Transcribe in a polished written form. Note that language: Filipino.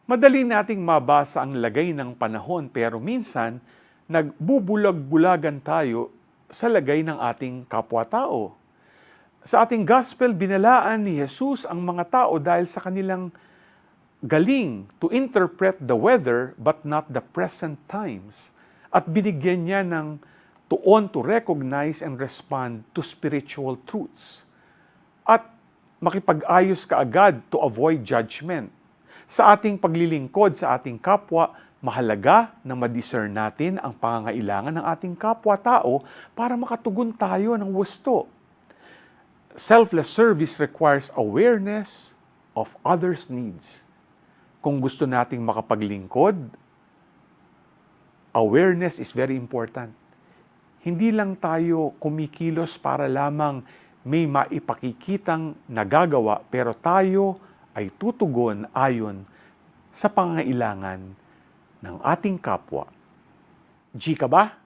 Madali nating mabasa ang lagay ng panahon pero minsan nagbubulag-bulagan tayo sa lagay ng ating kapwa-tao. Sa ating gospel, binalaan ni Jesus ang mga tao dahil sa kanilang galing to interpret the weather but not the present times. At binigyan niya ng tuon to recognize and respond to spiritual truths. At makipag-ayos kaagad to avoid judgment. Sa ating paglilingkod sa ating kapwa, mahalaga na ma-discern natin ang pangangailangan ng ating kapwa-tao para makatugon tayo ng husto. Selfless service requires awareness of others' needs. Kung gusto nating makapaglingkod, awareness is very important. Hindi lang tayo kumikilos para lamang may maipakikitang nagagawa, pero tayo ay tutugon ayon sa pangangailangan ng ating kapwa. G ka ba?